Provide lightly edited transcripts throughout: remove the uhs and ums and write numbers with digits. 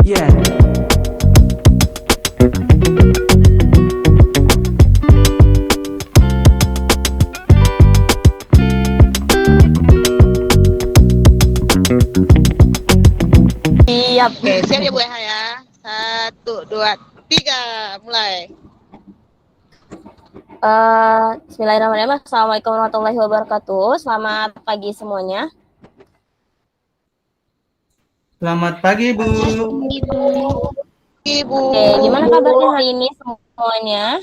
Iya. Siap. Oke, siap ya Bu Eha ya. 1, 2, 3, mulai. Bismillahirrahmanirrahim. Assalamualaikum warahmatullahi wabarakatuh. Selamat pagi semuanya. Selamat pagi, Bu. Ibu. Oke, gimana kabarnya hari ini semuanya?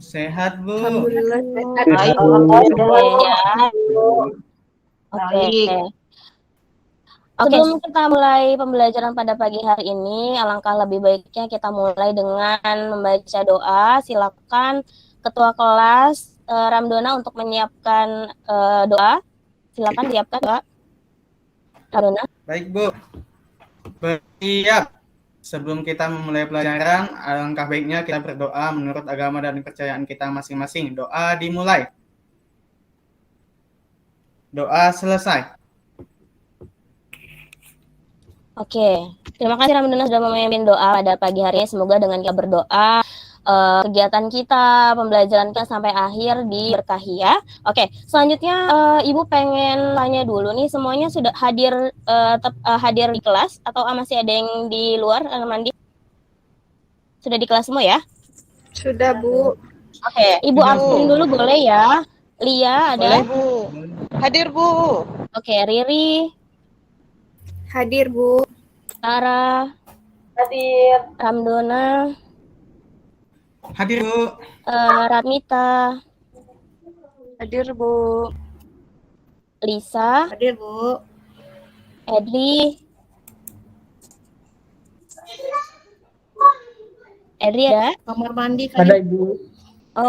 Sehat, Bu. Alhamdulillah. Baik. Ya. Oke. Baik. Sebelum kita mulai pembelajaran pada pagi hari ini, alangkah lebih baiknya kita mulai dengan membaca doa. Silakan Ketua kelas Ramdona untuk menyiapkan doa. Silakan siapkan doa. Ramdona. Baik, Bu. Bersiap. Sebelum kita memulai pelajaran, alangkah baiknya kita berdoa menurut agama dan kepercayaan kita masing-masing. Doa dimulai. Doa selesai. Oke, terima kasih Ramdona sudah memimpin doa pada pagi hari ini. Semoga dengan kita berdoa, kegiatan kita, pembelajaran kita sampai akhir diberkahi ya. Oke, selanjutnya Ibu pengen tanya dulu nih, semuanya sudah hadir di kelas atau masih ada yang di luar mandi? Sudah di kelas semua ya? Sudah, Bu. Oke, Ibu Sudah, Bu. absen dulu boleh ya? Lia ada? Boleh Bu. Hadir Bu. Oke, Riri, Hadir, Bu. Tara, Hadir. Ramdona, Hadir, Bu. Ratmita, Hadir, Bu. Lisa, Hadir, Bu. Edri ada? Kamar mandi Ada kali. Ibu.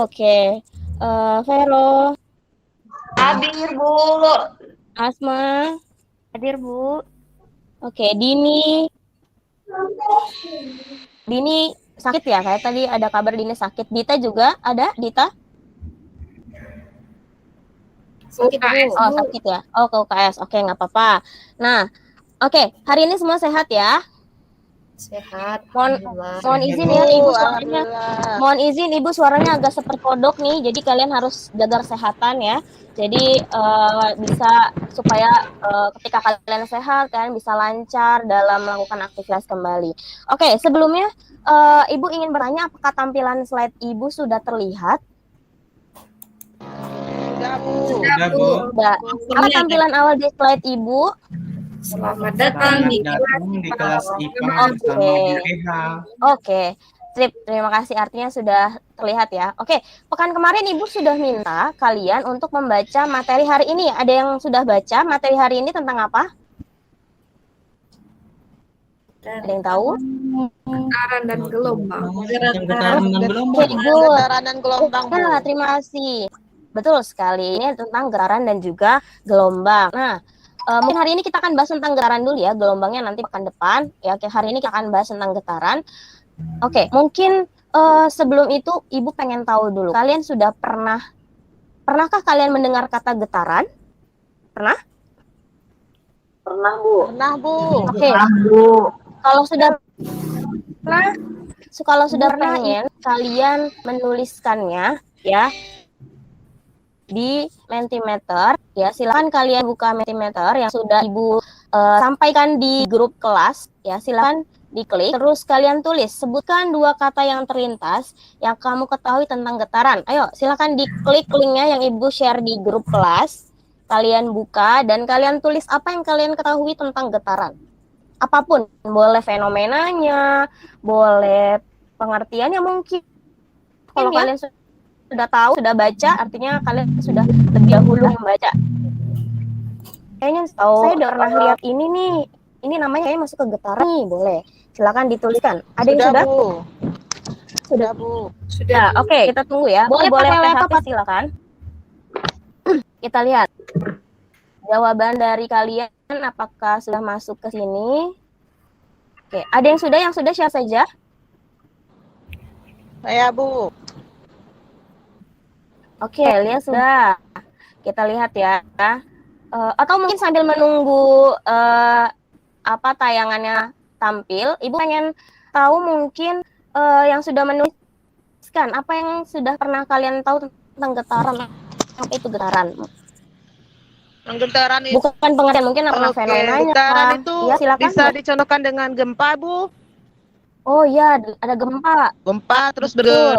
Oke. Vero, Hadir Bu. Asma, Hadir, Bu. oke. Dini sakit ya? Kayak tadi ada kabar Dini sakit. Dita juga ada? Dita? Sakit, Bu. Oh, sakit ya? Oh, ke UKS. Oke, nggak apa-apa. Nah, oke. Hari ini semua sehat ya? Sehat. Mohon izin ya, Ibu suaranya. Mohon izin, Ibu suaranya agak seperkodok nih. Jadi kalian harus jaga kesehatan ya. Jadi bisa supaya ketika kalian sehat, kalian bisa lancar dalam melakukan aktivitas kembali. Oke, sebelumnya Ibu ingin bertanya apakah tampilan slide Ibu sudah terlihat? Sudah Bu. Sudah, Bu. Sudah. Apa tampilan awal di slide Ibu? Selamat datang di kelas IPA bersama Bu Eha. Oke, sip. Terima kasih. Artinya sudah terlihat ya. Oke, pekan kemarin Ibu sudah minta kalian untuk membaca materi hari ini. Ada yang sudah baca materi hari ini tentang apa? Ada yang tahu? getaran dan gelombang. Getaran dan gelombang. Oke, good. Getaran dan gelombang Bu. Nah, terima kasih. Betul sekali. Ini tentang getaran dan juga gelombang. Nah, mungkin hari ini kita akan bahas tentang getaran dulu ya, gelombangnya nanti pekan depan. Ya, hari ini kita akan bahas tentang getaran. Oke, mungkin sebelum itu Ibu pengen tahu dulu. Kalian sudah pernahkah kalian mendengar kata getaran? Pernah? Pernah Bu. Oke. Kalau sudah pengen kalian menuliskannya ya di Mentimeter ya, silakan kalian buka Mentimeter yang sudah Ibu sampaikan di grup kelas ya, silakan diklik terus kalian tulis, sebutkan 2 kata yang terlintas yang kamu ketahui tentang getaran. Ayo silakan diklik linknya yang Ibu share di grup kelas, kalian buka dan kalian tulis apa yang kalian ketahui tentang getaran. Apapun, boleh fenomenanya, boleh pengertiannya mungkin. Kalau kalian sudah tahu, sudah baca, artinya kalian sudah lebih dahulu membaca. Kayaknya saya udah pernah lihat ini nih. Ini namanya kayaknya masuk ke getaran nih, boleh. Silakan dituliskan. Ada yang sudah? Bu. Sudah. Bu. Sudah. Nah, oke, kita tunggu ya. Boleh pakai laptop, silakan. Kita lihat. Jawaban dari kalian apakah sudah masuk ke sini? Oke, ada yang sudah siapa saja? Saya Bu. Oke, Lia sudah. Kita lihat ya. Atau mungkin sambil menunggu tayangannya tampil, Ibu pengen tahu mungkin yang sudah menuliskan, apa yang sudah pernah kalian tahu tentang getaran? Apa itu getaran? Getaran itu, Bukan pengertian, mungkin apa oke, fenomenanya? getaran itu Ya, silakan. bisa dicontohkan dengan gempa, Bu. Oh iya, ada gempa. Gempa terus Betul.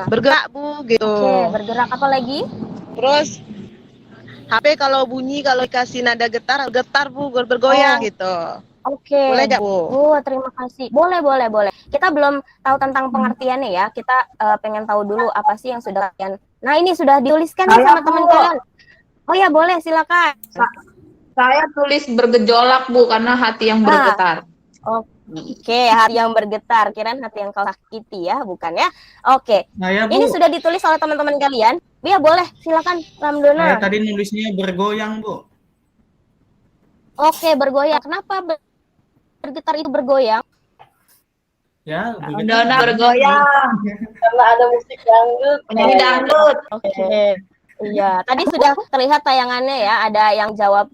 bergerak, Bu, gitu. Oke, bergerak apa lagi? Terus HP kalau bunyi, kalau dikasih nada getar Bu, bergoyang gitu. Oke. Boleh nggak, Bu? Terima kasih. Boleh. Kita belum tahu tentang pengertiannya ya. Kita pengen tahu dulu apa sih yang sudah kalian. Nah, ini sudah dituliskan nih sama teman kalian. Oh ya, boleh, silakan. Saya tulis bergejolak, Bu, karena hati yang bergetar. Oke, hati yang bergetar. Kirain hati yang kau sakiti ya, bukan ya? Oke. Nah, ya, Bu. Ini sudah ditulis oleh teman-teman kalian. Ya, boleh. Silakan, Ramdona. Saya tadi nulisnya bergoyang, Bu. Oke, bergoyang. Kenapa bergetar itu bergoyang? Ya, Ramdona bergoyang. Karena ada musik dangdut. Penyanyi dangdut. Oke. Iya, tadi sudah terlihat tayangannya ya, ada yang jawab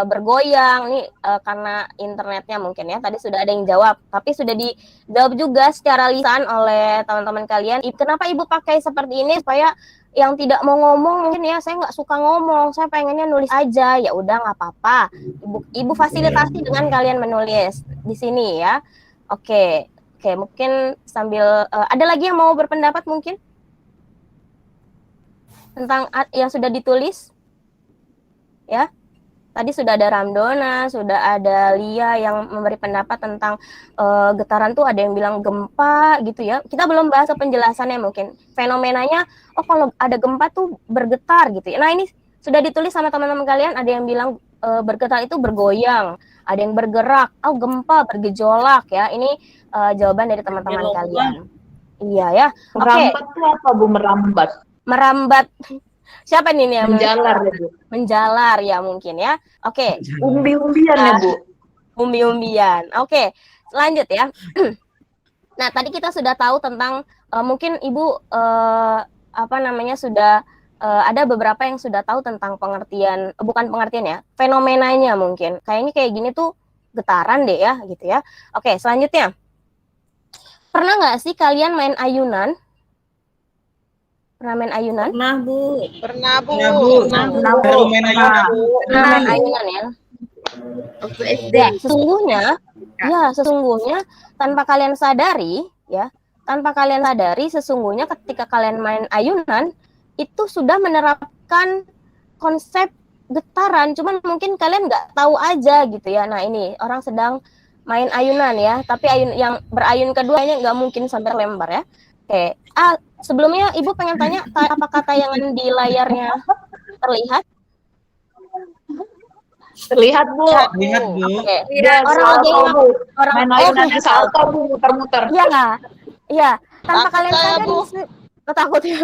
bergoyang nih karena internetnya mungkin ya. Tadi sudah ada yang jawab, tapi sudah dijawab juga secara lisan oleh teman-teman kalian. Kenapa Ibu pakai seperti ini supaya yang tidak mau ngomong mungkin ya, saya nggak suka ngomong, saya pengennya nulis aja. Ya udah nggak apa-apa. Ibu fasilitasi dengan kalian menulis di sini ya. Oke, mungkin sambil ada lagi yang mau berpendapat mungkin tentang yang sudah ditulis ya. Tadi sudah ada Ramdona, sudah ada Lia yang memberi pendapat tentang getaran tuh, ada yang bilang gempa gitu ya. Kita belum bahas penjelasannya mungkin. Fenomenanya, oh kalau ada gempa tuh bergetar gitu ya. Nah, ini sudah ditulis sama teman-teman kalian, ada yang bilang bergetar itu bergoyang, ada yang bergerak, oh gempa, bergejolak ya. Ini jawaban dari teman-teman kalian. Iya ya. Merambat itu apa, Bu? Merambat. Siapa nih yang menjalar ya, Bu? Menjalar ya mungkin ya. Oke. Umbi-umbian ya, Bu? Umbi-umbian. Oke, lanjut ya. Nah, tadi kita sudah tahu tentang mungkin Ibu sudah ada beberapa yang sudah tahu tentang pengertian, bukan pengertian ya, fenomenanya mungkin. Kayaknya kayak gini tuh getaran deh ya, gitu ya. Oke, selanjutnya. Pernah nggak sih kalian main ayunan? Pernah main ayunan? Pernah, Bu. Pernah, Bu. Baru main ayunan. Pernah main ayunan ya? Waktu SD. Sesungguhnya tanpa kalian sadari ya, sesungguhnya ketika kalian main ayunan itu sudah menerapkan konsep getaran, cuman mungkin kalian nggak tahu aja gitu ya. Nah, ini orang sedang main ayunan ya, tapi yang berayun keduanya nggak mungkin sampai lembar ya. Oke, sebelumnya Ibu pengen tanya apakah tayangan di layarnya terlihat? Terlihat, Bu. Lihat, Bu. Oke. Ya, orang main ayunannya salto, Bu, muter-muter. Iya. Tanpa Takut kalian saya, sadar Bu. takut ya.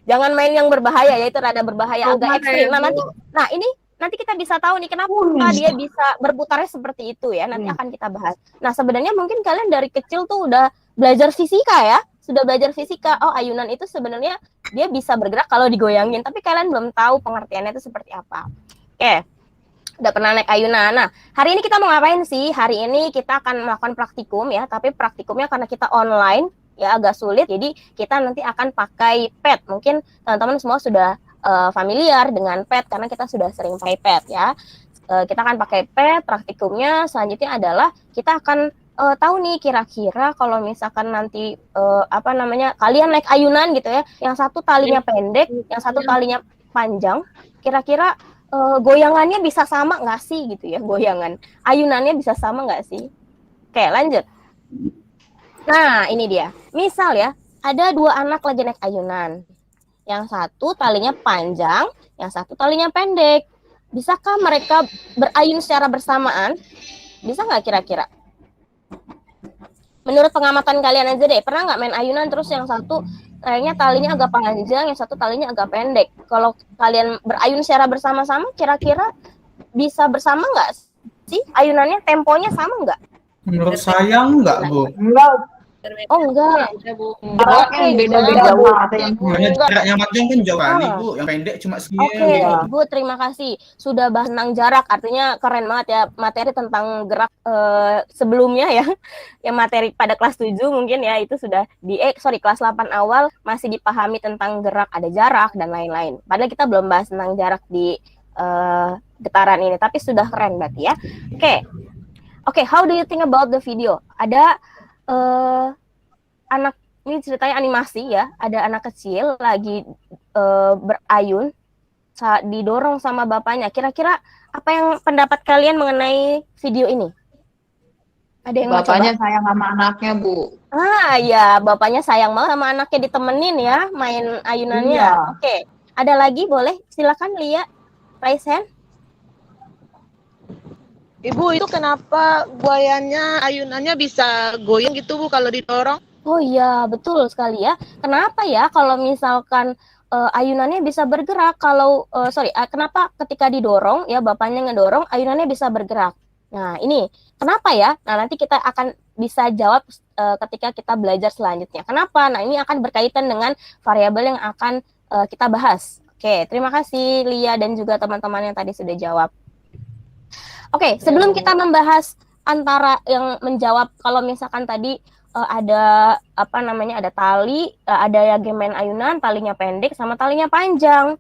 Jangan main yang berbahaya ya, itu rada berbahaya, agak ekstrim. Nah, ini nanti kita bisa tahu nih kenapa dia bisa berputarnya seperti itu ya. Nanti akan kita bahas. Nah, sebenarnya mungkin kalian dari kecil tuh udah belajar fisika ya. Sudah belajar fisika. Oh, ayunan itu sebenarnya dia bisa bergerak kalau digoyangin, tapi kalian belum tahu pengertiannya itu seperti apa. Oke. Udah pernah naik ayunan. Nah, hari ini kita mau ngapain sih? Hari ini kita akan melakukan praktikum ya, tapi praktikumnya karena kita online ya agak sulit. Jadi kita nanti akan pakai pet. Mungkin teman-teman semua sudah familiar dengan pet karena kita sudah sering pakai pet ya. Kita akan pakai pet. Praktikumnya selanjutnya adalah kita akan tahu nih kira-kira kalau misalkan nanti kalian naik ayunan gitu ya, yang satu talinya pendek, yang satu talinya panjang, kira-kira goyangannya bisa sama nggak sih gitu ya, goyangan ayunannya bisa sama nggak sih? Oke, lanjut. Nah, ini dia. Misal ya, ada dua anak lagi naik ayunan. Yang satu talinya panjang, yang satu talinya pendek. Bisakah mereka berayun secara bersamaan? Bisa nggak kira-kira? Menurut pengamatan kalian aja deh, pernah nggak main ayunan terus yang satu kayaknya talinya agak panjang, yang satu talinya agak pendek. Kalau kalian berayun secara bersama-sama, kira-kira bisa bersama nggak sih ayunannya? Temponya sama nggak? Menurut saya enggak, Bu. Oh enggak. Jaraknya yang beda-beda, Bu. Ada yang Makanya jarak yang panjang kan jauh kali, Bu. Yang pendek cuma sekian. Oke, gitu. Bu, terima kasih. Sudah bahas tentang jarak, artinya keren banget ya materi tentang gerak sebelumnya ya. Yang materi pada kelas 7 mungkin ya, itu sudah kelas 8 awal masih dipahami tentang gerak, ada jarak dan lain-lain. Padahal kita belum bahas tentang jarak di getaran ini, tapi sudah keren berarti ya. Oke, how do you think about the video? Ada anak, ini ceritanya animasi ya, ada anak kecil lagi berayun didorong sama bapaknya. Kira-kira apa yang pendapat kalian mengenai video ini? Ada yang mau bapaknya coba? sayang sama anaknya, Bu. Ya, bapaknya sayang banget sama anaknya, ditemenin ya main ayunannya. Iya. Oke, ada lagi boleh? Silakan Lia, raise hand. Ibu, itu kenapa ayunannya bisa goyang gitu, Bu, kalau didorong? Oh iya, betul sekali ya. Kenapa ya kalau misalkan ayunannya bisa bergerak? Kenapa ketika didorong ya bapaknya ngedorong ayunannya bisa bergerak? Nah ini kenapa ya? Nah nanti kita akan bisa jawab ketika kita belajar selanjutnya. Kenapa? Nah ini akan berkaitan dengan variabel yang akan kita bahas. Oke, terima kasih Lia dan juga teman-teman yang tadi sudah jawab. Oke, sebelum kita membahas antara yang menjawab, kalau misalkan tadi ada ada tali, ada yang main ayunan, talinya pendek sama talinya panjang.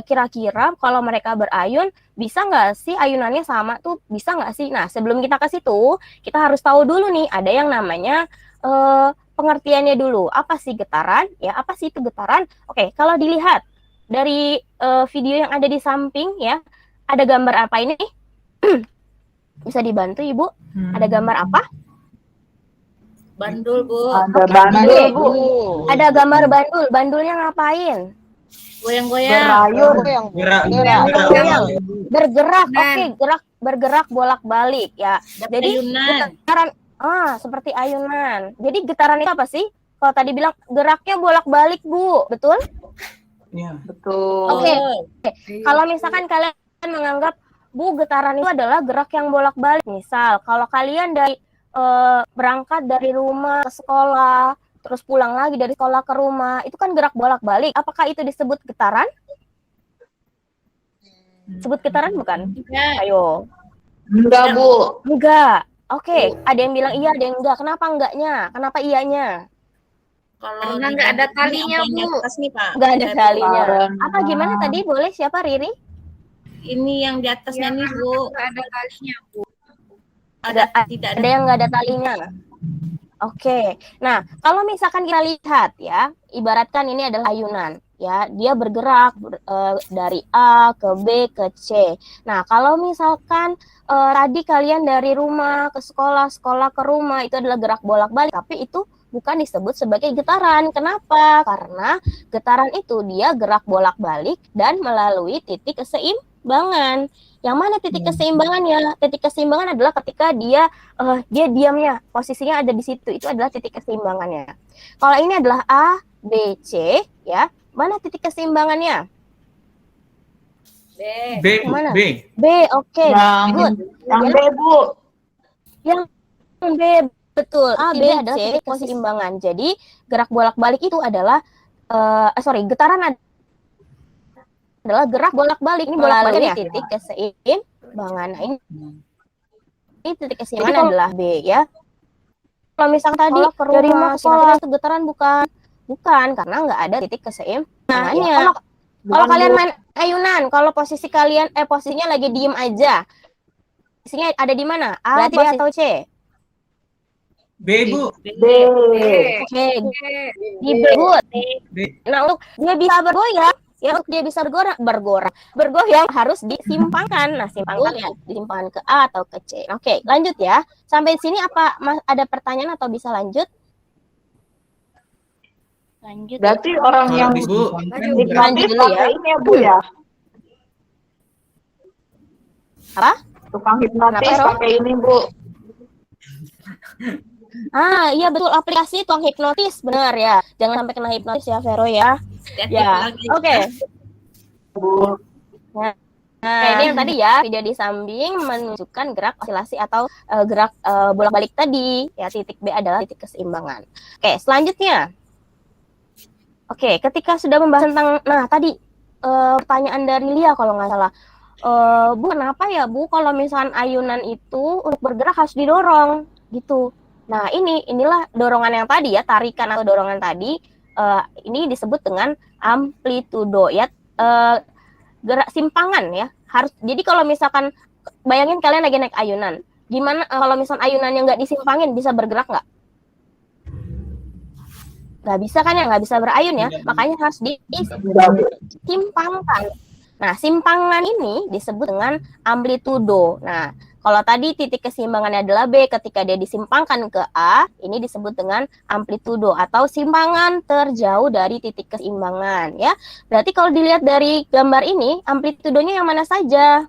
Kira-kira kalau mereka berayun, bisa nggak sih ayunannya sama tuh? Bisa nggak sih? Nah, sebelum kita ke situ, kita harus tahu dulu nih, ada yang namanya pengertiannya dulu. Apa sih getaran? Ya, apa sih itu getaran? Oke, kalau dilihat dari video yang ada di samping ya, ada gambar apa ini? Bisa dibantu Ibu? Ada gambar apa? Bandul, Bu. Ada bandul, Bu. Ada gambar bandul. Bandulnya ngapain? Goyang-goyang. Berayun. Goyang. Bergerak. Nah. Oke, bergerak bolak-balik ya. Dapat Jadi ayunan. getaran seperti ayunan. Jadi getaran itu apa sih? Kalau tadi bilang geraknya bolak-balik, Bu. Betul? Iya. Betul. Oke. Kalau misalkan kalian menganggap Bu, getaran itu adalah gerak yang bolak-balik. Misal, kalau kalian berangkat dari rumah ke sekolah, terus pulang lagi dari sekolah ke rumah, itu kan gerak bolak-balik. Apakah itu disebut getaran? Sebut getaran bukan? Ya. Ayo. Enggak, Bu. Enggak. Oke, ada yang bilang iya, ada yang enggak. Kenapa enggaknya? Kenapa iyanya? Kalau Karena nggak ada di talinya, apa yang Bu. atas nih, Pak. Enggak ada talinya. Karena- Apa gimana tadi? Boleh siapa, Riri? Ini yang di atasnya nih, Bu. Nggak ada talinya, Bu. Tidak Ada yang enggak ada talinya. Oke. Nah, kalau misalkan kita lihat ya, ibaratkan ini adalah ayunan. Ya, dia bergerak dari A ke B ke C. Nah, kalau misalkan tadi kalian dari rumah ke sekolah, sekolah ke rumah, itu adalah gerak bolak-balik, tapi itu bukan disebut sebagai getaran. Kenapa? Karena getaran itu dia gerak bolak-balik dan melalui titik keseimbangan. Yang mana titik keseimbangannya? Titik keseimbangan adalah ketika dia diamnya, posisinya ada di situ. Itu adalah titik keseimbangannya. Kalau ini adalah A, B, C, ya. Mana titik keseimbangannya? B, Mana? B. B, oke. Good. Yang B, Bu. Yang B, betul. A, B adalah titik keseimbangan. Jadi gerak bolak-balik itu adalah getaran adalah gerak bolak-balik. Ini bolak-balik ya? Titik keseimbangan. Nah, ini titik keseimbangan adalah B ya. Kalau misalnya tadi dari rumah ke sekolah itu getaran bukan, karena nggak ada titik keseimbangannya. Kalau kalian main ayunan, kalau posisi kalian posisinya lagi diem aja, posisinya ada di mana? A, B atau C? B, Bu. B. Oke, di B. Good. B. Nah, untuk dia bisa bergoyang, ya untuk dia bisa bergoyang harus disimpangkan. Nah, simpangkan ya, disimpangkan ke A atau ke C. Oke, lanjut ya. Sampai sini apa ada pertanyaan atau bisa lanjut? Lanjut. Berarti orang yang Bu. hipnotis dulu ya. pakai ini ya, Bu ya. Apa? Tukang hipnotis Kenapa, Ro? pakai ini, Bu. Iya betul, aplikasi tukang hipnotis, benar ya. Jangan sampai kena hipnotis ya, Vero ya. Ya, oke. Bu. Nah, ini yang tadi ya, video di samping menunjukkan gerak osilasi atau gerak bolak-balik tadi. Ya, titik B adalah titik keseimbangan. Oke, selanjutnya. Oke, ketika sudah membahas tentang, nah tadi pertanyaan dari Lia kalau nggak salah. Bu, kenapa ya Bu kalau misalkan ayunan itu untuk bergerak harus didorong gitu. Nah, inilah dorongan yang tadi ya, tarikan atau dorongan tadi ini disebut dengan amplitudo ya. Gerak simpangan ya. Jadi kalau misalkan bayangin kalian lagi naik ayunan. Gimana kalau misalkan ayunannya nggak disimpangin, bisa bergerak nggak? Nggak bisa kan ya, nggak bisa berayun ya, makanya harus disimpangkan. Nah, simpangan ini disebut dengan amplitudo. Nah, kalau tadi titik keseimbangannya adalah B, ketika dia disimpangkan ke A, ini disebut dengan amplitudo atau simpangan terjauh dari titik keseimbangan ya. Berarti kalau dilihat dari gambar ini, amplitudonya yang mana saja?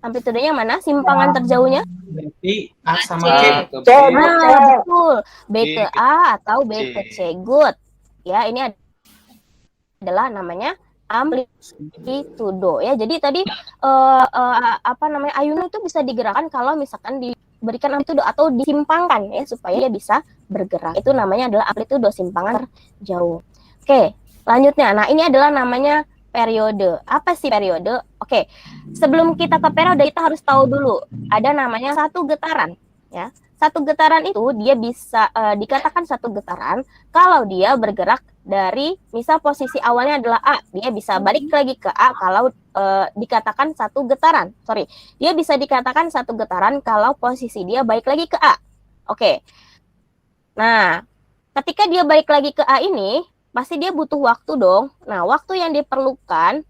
Amplitudonya yang mana? Simpangan terjauhnya? Berarti A sama C. C. Nah, betul. B ke A atau B ke C. Good. Ya, ini adalah namanya amplitudo ya. Jadi tadi ayunan itu bisa digerakkan kalau misalkan diberikan amplitudo atau disimpangkan ya supaya dia bisa bergerak. Itu namanya adalah amplitudo, simpangan terjauh. Oke, lanjutnya. Nah, ini adalah namanya periode. Apa sih periode? Oke. Sebelum kita ke periode, kita harus tahu dulu ada namanya satu getaran ya. Satu getaran itu dia bisa dikatakan satu getaran kalau dia bergerak dari, misal posisi awalnya adalah A, dia bisa balik lagi ke A kalau dikatakan satu getaran. Dia bisa dikatakan satu getaran kalau posisi dia balik lagi ke A. Oke. Nah, ketika dia balik lagi ke A ini, pasti dia butuh waktu dong. Nah, waktu yang diperlukan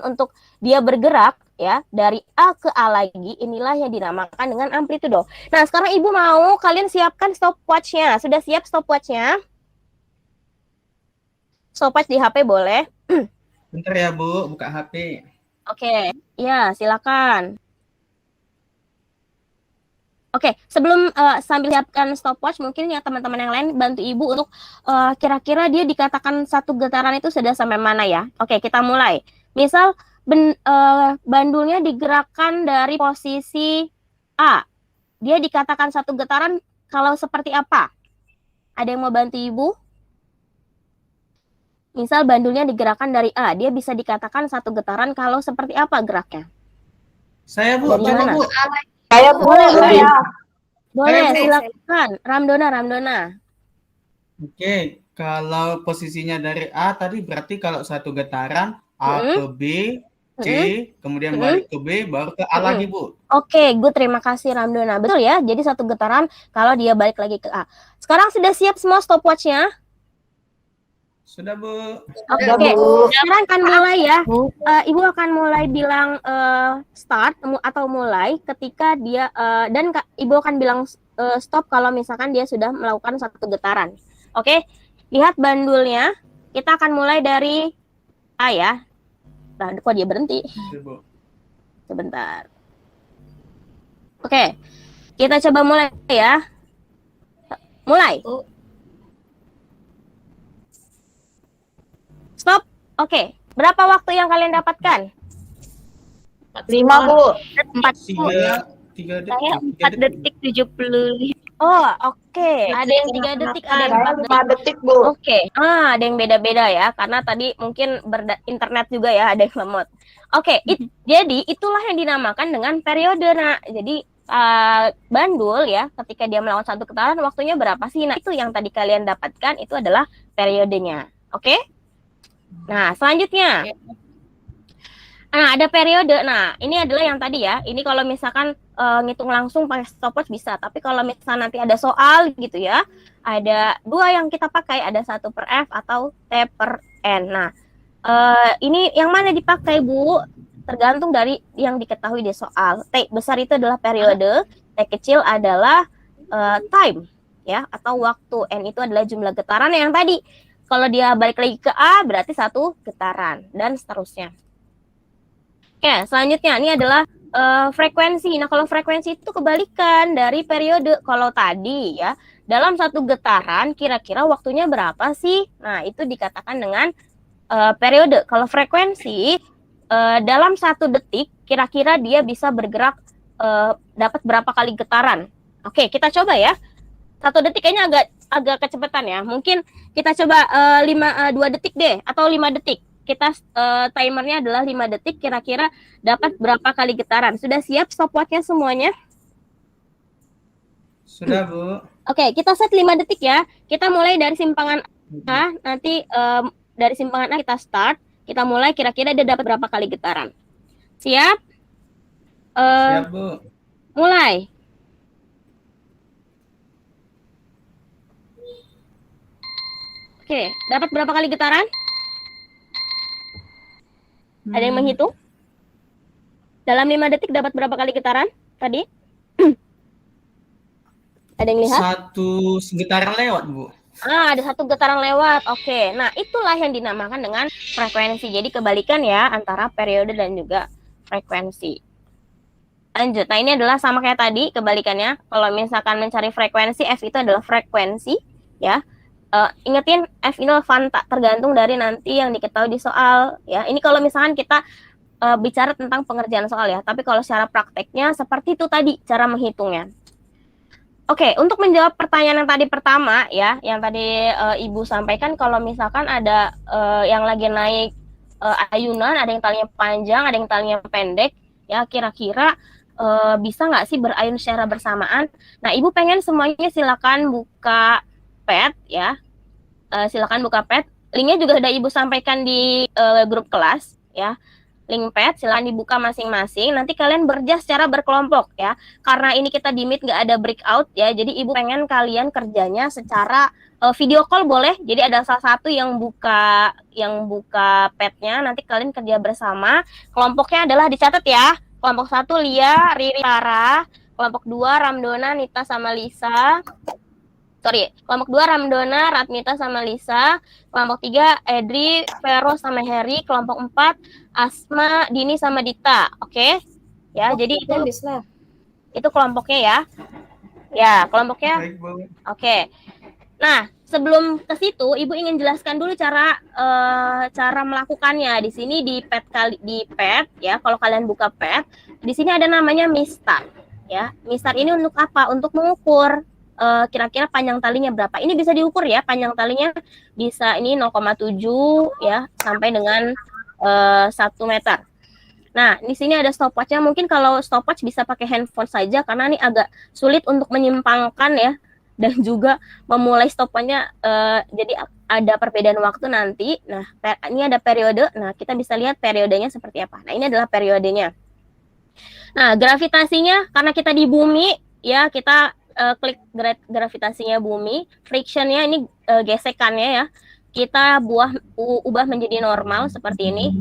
untuk dia bergerak ya dari A ke A lagi, inilah yang dinamakan dengan amplitudo. Nah, sekarang Ibu mau kalian siapkan stopwatch-nya. Sudah siap stopwatch-nya? Stopwatch di HP boleh. Bentar ya Bu, buka HP. Oke, ya silakan. Oke, sebelum sambil siapkan stopwatch, mungkin ya teman-teman yang lain bantu Ibu untuk kira-kira dia dikatakan satu getaran itu sudah sampai mana ya. Oke, kita mulai. Misal bandulnya digerakkan dari posisi A. Dia dikatakan satu getaran kalau seperti apa? Ada yang mau bantu Ibu? Misal bandulnya digerakkan dari A, dia bisa dikatakan satu getaran kalau seperti apa geraknya? Saya Bu, Dari mana? Bu. Saya Bu, saya. Boleh, silakan. Ramdona. Oke, kalau posisinya dari A tadi berarti kalau satu getaran A ke B, C, kemudian balik ke B, baru ke A lagi Bu. Oke, good. Terima kasih Ramdona. Betul ya, jadi satu getaran kalau dia balik lagi ke A. Sekarang sudah siap semua stopwatch-nya? Sudah Bu. Oke, sekarang akan mulai ya. Ibu akan mulai bilang start atau mulai ketika dia dan Ibu akan bilang stop kalau misalkan dia sudah melakukan satu getaran. Oke, lihat bandulnya. Kita akan mulai dari A ya. Nah, kok dia berhenti? Sebentar. Oke, kita coba mulai ya. Mulai. Stop. Oke. Berapa waktu yang kalian dapatkan? 5 Bu. 3 detik. Saya 4 detik 75. Oh, oke. Ada yang 3 detik, ada yang 4 detik. 5 detik Bu. Oke. Ada yang beda-beda ya, karena tadi mungkin internet juga ya, ada yang lemot. Oke, jadi itulah yang dinamakan dengan periode. Nah, jadi bandul ya, ketika dia melakukan satu getaran, waktunya berapa sih? Nah, itu yang tadi kalian dapatkan, itu adalah periodenya. Oke? Nah, selanjutnya. Nah, ada periode. Nah, ini adalah yang tadi ya. Ini kalau misalkan ngitung langsung pakai stopwatch bisa. Tapi kalau misalkan nanti ada soal gitu ya, ada 2 yang kita pakai. Ada 1 per F atau T per N. Nah, ini yang mana dipakai, Bu? Tergantung dari yang diketahui di soal. T besar itu adalah periode. T kecil adalah time ya, atau waktu. N itu adalah jumlah getaran yang tadi. Kalau dia balik lagi ke A, berarti 1 getaran, dan seterusnya. Oke, selanjutnya ini adalah frekuensi. Nah, kalau frekuensi itu kebalikan dari periode. Kalau tadi ya, dalam 1 getaran, kira-kira waktunya berapa sih? Nah, itu dikatakan dengan periode. Kalau frekuensi dalam 1 detik kira-kira dia bisa bergerak dapat berapa kali getaran. Oke, kita coba ya. 1 detik kayaknya agak kecepatan ya. Mungkin kita coba 2 detik deh atau 5 detik. Kita timernya adalah 5 detik, kira-kira dapat berapa kali getaran. Sudah siap stopwatchnya semuanya? Sudah, Bu. Oke, kita set 5 detik ya. Kita mulai dari simpangan A, nanti dari simpangan A kita start. Kita mulai kira-kira dia dapat berapa kali getaran. Siap? Siap, Bu. Mulai. Oke, dapat berapa kali getaran? Ada yang menghitung? Dalam 5 detik dapat berapa kali getaran tadi? Ada yang lihat? 1 getaran lewat, Bu. Ada 1 getaran lewat. Oke, nah itulah yang dinamakan dengan frekuensi. Jadi kebalikan ya antara periode dan juga frekuensi. Lanjut. Nah ini adalah sama kayak tadi kebalikannya. Kalau misalkan mencari frekuensi, F itu adalah frekuensi, ya. Ingetin F ini fanta, tergantung dari nanti yang diketahui di soal, ya. Ini kalau misalkan kita bicara tentang pengerjaan soal ya. Tapi kalau secara prakteknya seperti itu tadi cara menghitungnya. Oke, untuk menjawab pertanyaan yang tadi pertama ya, yang tadi Ibu sampaikan, kalau misalkan ada yang lagi naik ayunan, ada yang talinya panjang, ada yang talinya pendek, ya kira-kira bisa nggak sih berayun secara bersamaan? Nah, Ibu pengen semuanya silakan buka pet ya, silakan buka pet. Linknya juga sudah Ibu sampaikan di grup kelas ya. Link pet silakan dibuka masing-masing. Nanti kalian berjas secara berkelompok ya. Karena ini kita di Meet nggak ada breakout ya. Jadi Ibu pengen kalian kerjanya secara video call boleh. Jadi ada salah satu yang buka petnya. Nanti kalian kerja bersama. Kelompoknya adalah dicatat ya. Kelompok 1 Lia, Riri, Lara. Kelompok 2 Ramdona, Nita sama Lisa. Kelompok 2 Ramdona, Ratmita sama Lisa. Kelompok 3 Edri, Vero sama Heri. Kelompok 4 Asma, Dini sama Dita. Oke? Ya, jadi itu kelompoknya ya. Ya, kelompoknya. Baik, Bu. Oke. Nah, sebelum ke situ Ibu ingin jelaskan dulu cara melakukannya. Di sini di pet ya, kalau kalian buka pet, di sini ada namanya mistar ya. Mistar ini untuk apa? Untuk mengukur kira-kira panjang talinya berapa. Ini bisa diukur ya, panjang talinya bisa ini 0,7 ya sampai dengan 1 meter. Nah, di sini ada stopwatchnya. Mungkin kalau stopwatch bisa pakai handphone saja karena ini agak sulit untuk menyimpangkan ya, dan juga memulai stopwatchnya jadi ada perbedaan waktu nanti. Nah, ini ada periode. Nah, kita bisa lihat periodenya seperti apa. Nah, ini adalah periodenya. Nah, gravitasinya karena kita di bumi ya, kita klik gravitasinya bumi, frictionnya ini gesekannya ya, kita ubah menjadi normal seperti ini.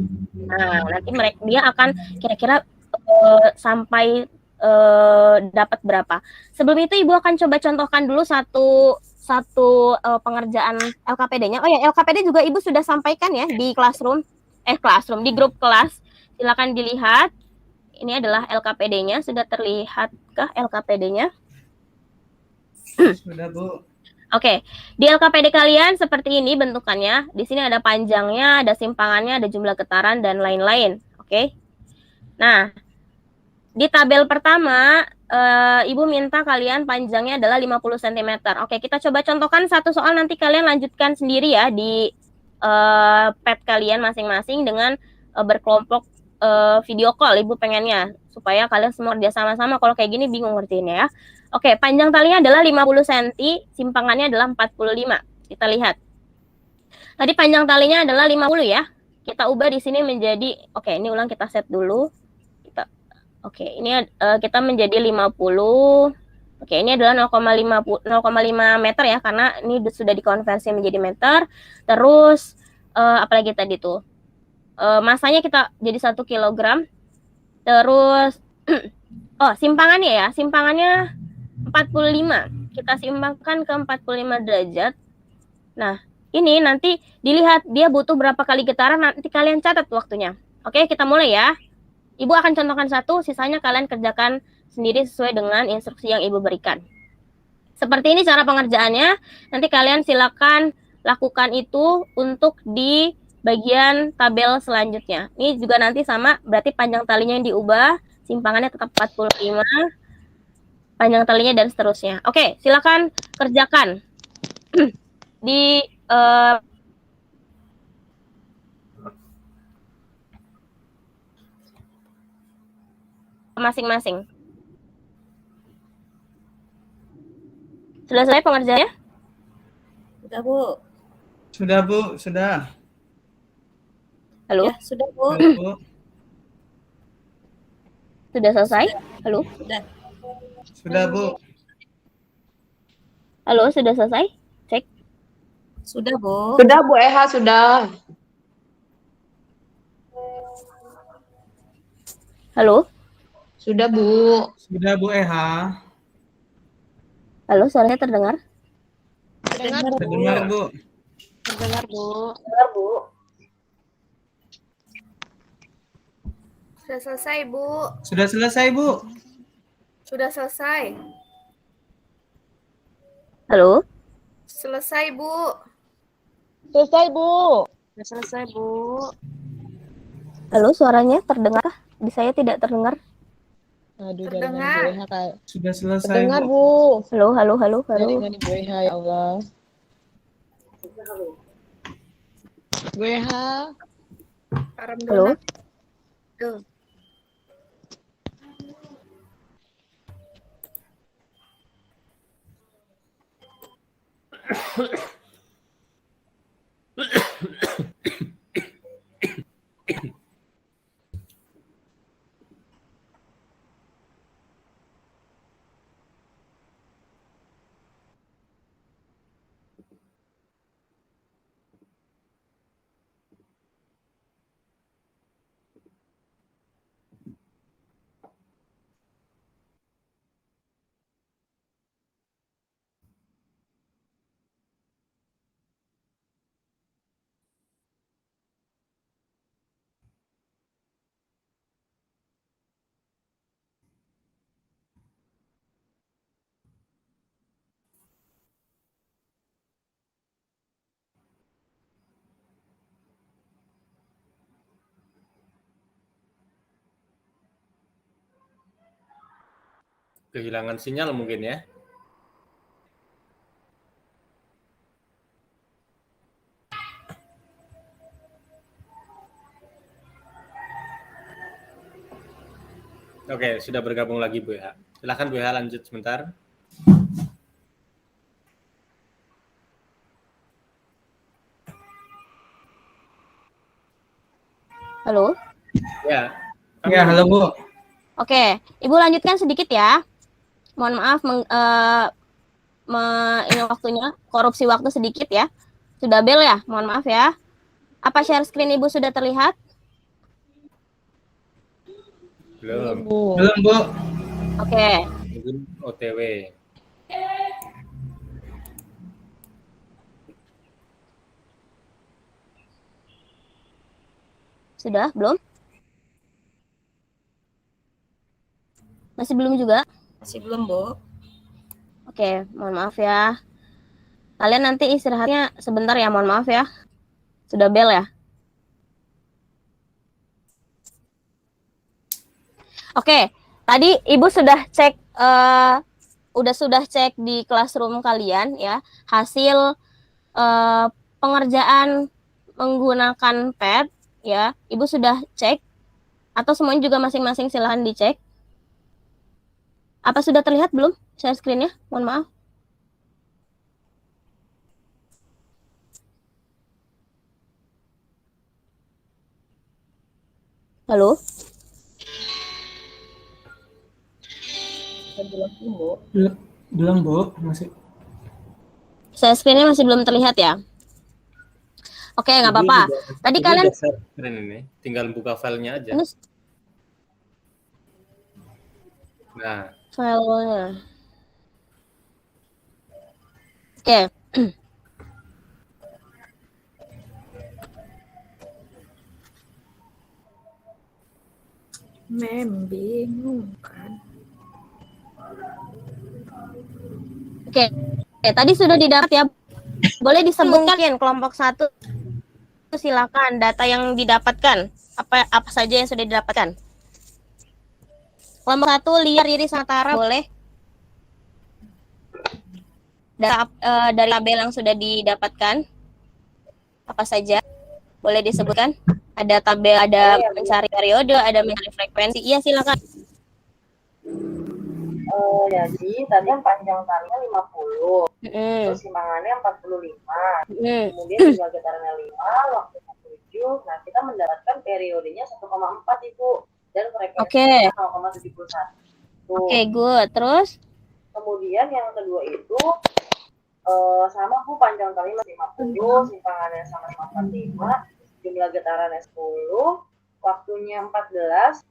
Nah, nanti dia akan kira-kira sampai dapat berapa. Sebelum itu Ibu akan coba contohkan dulu satu pengerjaan LKPD-nya. Oh ya, LKPD juga Ibu sudah sampaikan ya di di grup kelas. Silakan dilihat. Ini adalah LKPD-nya. Sudah terlihatkah LKPD-nya? Sudah, Bu. Oke, di LKPD kalian seperti ini bentukannya. Di sini ada panjangnya, ada simpangannya, ada jumlah getaran dan lain-lain. Oke. Nah, di tabel pertama, Ibu minta kalian panjangnya adalah 50 cm. Oke, kita coba contohkan satu soal, nanti kalian lanjutkan sendiri ya di pet kalian masing-masing dengan berkelompok video call. Ibu pengennya supaya kalian semua kerja sama-sama. Kalau kayak gini bingung ngertiinnya ya. Oke, panjang talinya adalah 50 cm, simpangannya adalah 45. Kita lihat. Tadi panjang talinya adalah 50 ya. Kita ubah di sini menjadi, oke, ini ulang kita set dulu. Oke, ini kita menjadi 50. Oke, ini adalah 0,5 meter ya, karena ini sudah dikonversi menjadi meter. Terus, apalagi tadi tuh, masanya kita jadi 1 kilogram. Terus, simpangannya ya, simpangannya 45. Kita simpangkan ke 45 derajat. Nah, ini nanti dilihat dia butuh berapa kali getaran, nanti kalian catat waktunya. Oke, kita mulai ya. Ibu akan contohkan satu, sisanya kalian kerjakan sendiri sesuai dengan instruksi yang Ibu berikan. Seperti ini cara pengerjaannya. Nanti kalian silakan lakukan itu untuk di bagian tabel selanjutnya. Ini juga nanti sama, berarti panjang talinya yang diubah, simpangannya tetap 45, panjang talinya dan seterusnya. Oke, silakan kerjakan di masing-masing. Sudah selesai pengerjaannya? Sudah, Bu. Sudah, Bu. Sudah. Halo? Ya, sudah, Bu. Sudah, Bu. Sudah selesai? Halo? Sudah. Sudah, Bu. Halo, sudah selesai? Cek. Sudah, Bu. Sudah Bu Eha, sudah. Halo? Sudah Bu. Sudah, Bu Eha. Halo, suaranya terdengar? Terdengar, Bu. Terdengar, Bu. Terdengar, Bu. Benar, Bu. Sudah selesai, Bu. Sudah selesai, Bu. Sudah selesai. Halo? Selesai, Bu. Selesai, Bu. Sudah selesai, Bu. Halo, suaranya terdengar? Di saya tidak terdengar. Aduh, Terdengar. jaringan Bu Eha kayak. Sudah selesai, Terdengar, Bu. Bu. Halo, halo, halo, halo. Jaringan Bu Eha, ya Allah. Bu Eha. Param Halo? donat. Tuh. Kehilangan sinyal mungkin ya. Oke, sudah bergabung lagi Bu Eha. Silakan Bu Eha lanjut sebentar. Halo? Ya. Ya, halo, Bu. Oke, Ibu lanjutkan sedikit ya. Mohon maaf, ini waktunya, korupsi waktu sedikit ya. Sudah bel ya? Mohon maaf ya. Apa share screen Ibu sudah terlihat? Belum. Belum, Bu. Oke. Mungkin OTW. Sudah? Belum? Masih belum juga? Masih belum, Bu. Oke, mohon maaf ya. Kalian nanti istirahatnya sebentar ya, mohon maaf ya. Sudah bel ya? Oke, tadi Ibu sudah cek sudah cek di classroom kalian ya, hasil pengerjaan menggunakan pad ya. Ibu sudah cek atau semuanya juga masing-masing silahkan dicek. Apa sudah terlihat belum share screen-nya? Mohon maaf. Halo? Belum, Bu. Masih. Share screen-nya masih belum terlihat ya? Oke, nggak apa-apa. Tadi Ibu kalian udah share screen ini, tinggal buka filenya aja. ini Nah, filenya. Oke. Membingungkan. Oke. Oke, tadi sudah didapat ya. Boleh disebutkan kelompok 1 silakan data yang didapatkan. Apa saja yang sudah didapatkan? Kelompok 1, Lia, Riri, Tara, boleh. Dari tabel yang sudah didapatkan, apa saja? Boleh disebutkan? Ada tabel, ada mencari periode, ada mencari frekuensi. Iya, silakan. Jadi tadi yang panjang talinya 50, persimpangannya 45, kemudian jumlah getarannya 5, waktu 7. Nah, kita mendapatkan periodenya 1,4 Ibu dan frekuensinya 0,71. Oke, good. Terus? Kemudian yang kedua itu sama Bu, panjang tali masih 50, simpangannya sama 45, jumlah getarannya 10, waktunya 14,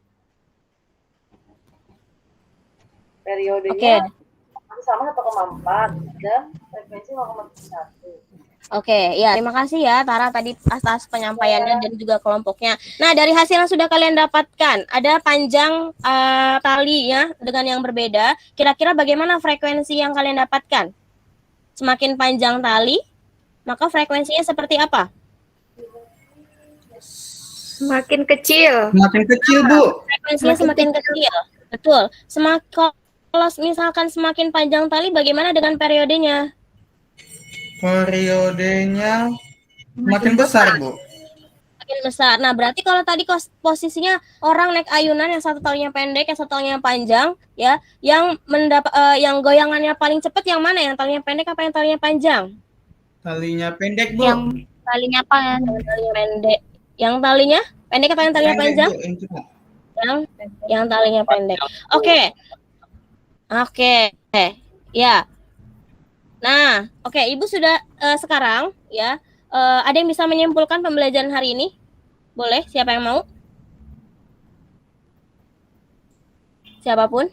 periodenya sama 1,4 dan frekuensi 0,71. Oke, ya terima kasih ya Tara tadi atas penyampaiannya dan juga kelompoknya. Nah, dari hasil yang sudah kalian dapatkan, ada panjang tali ya dengan yang berbeda. Kira-kira bagaimana frekuensi yang kalian dapatkan? Semakin panjang tali, maka frekuensinya seperti apa? Semakin kecil. Semakin kecil, Bu. Frekuensinya semakin kecil. Betul. Kalau misalkan semakin panjang tali, bagaimana dengan periodenya? Periodenya makin besar, Bu. Makin besar. Nah, berarti kalau tadi posisinya orang naik ayunan yang satu talinya pendek, yang satu talinya panjang, ya, yang yang goyangannya paling cepat yang mana? Yang talinya pendek apa yang talinya panjang? Talinya pendek, Bu. Yang talinya apa? Yang talinya pendek. Yang talinya pendek atau yang talinya panjang? Bu, yang cepat. Yang talinya pendek. Oke. Ya. Nah, oke, Ibu sudah sekarang ya. Ada yang bisa menyimpulkan pembelajaran hari ini? Boleh, siapa yang mau? Siapapun.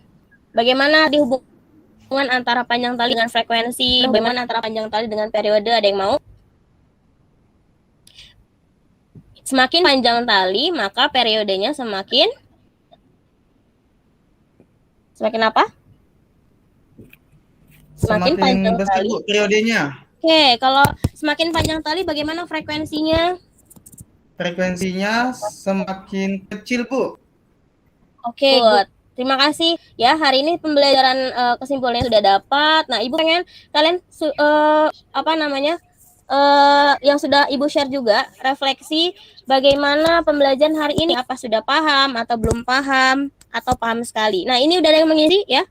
Bagaimana hubungan antara panjang tali dengan frekuensi? Bagaimana antara panjang tali dengan periode? Ada yang mau? Semakin panjang tali, maka periodenya semakin apa? Semakin panjang besar, tali. Bu, periodenya. Oke, kalau semakin panjang tali bagaimana frekuensinya? Frekuensinya semakin kecil, Bu. Oke, good. Terima kasih ya, hari ini pembelajaran kesimpulannya sudah dapat. Nah, Ibu pengen kalian yang sudah Ibu share juga refleksi bagaimana pembelajaran hari ini, apa sudah paham atau belum paham atau paham sekali. Nah, ini udah ada yang mengisi ya?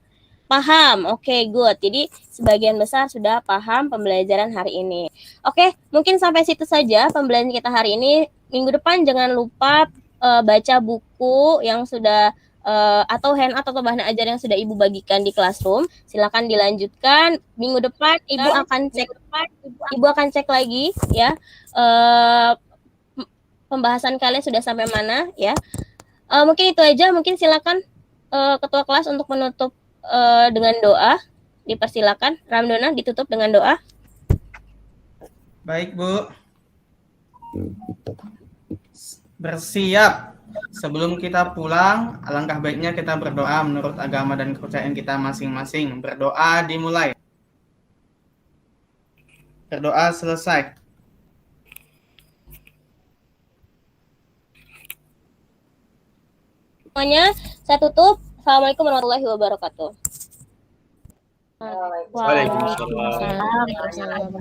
Paham. Oke, good. Jadi sebagian besar sudah paham pembelajaran hari ini. Oke, mungkin sampai situ saja pembelajaran kita hari ini. Minggu depan jangan lupa baca buku yang sudah atau handout atau bahan ajar yang sudah Ibu bagikan di classroom. Silakan dilanjutkan. Minggu depan Ibu akan cek lagi ya. Pembahasan kalian sudah sampai mana ya. Mungkin itu aja. Mungkin silakan ketua kelas untuk menutup dengan doa. Dipersilakan. Ramdona ditutup dengan doa. Baik, Bu. Bersiap. Sebelum kita pulang, alangkah baiknya kita berdoa menurut agama dan kepercayaan kita masing-masing. Berdoa dimulai. Berdoa selesai. Semuanya, saya tutup. Assalamualaikum warahmatullahi wabarakatuh. Waalaikumsalam. Waalaikumsalam.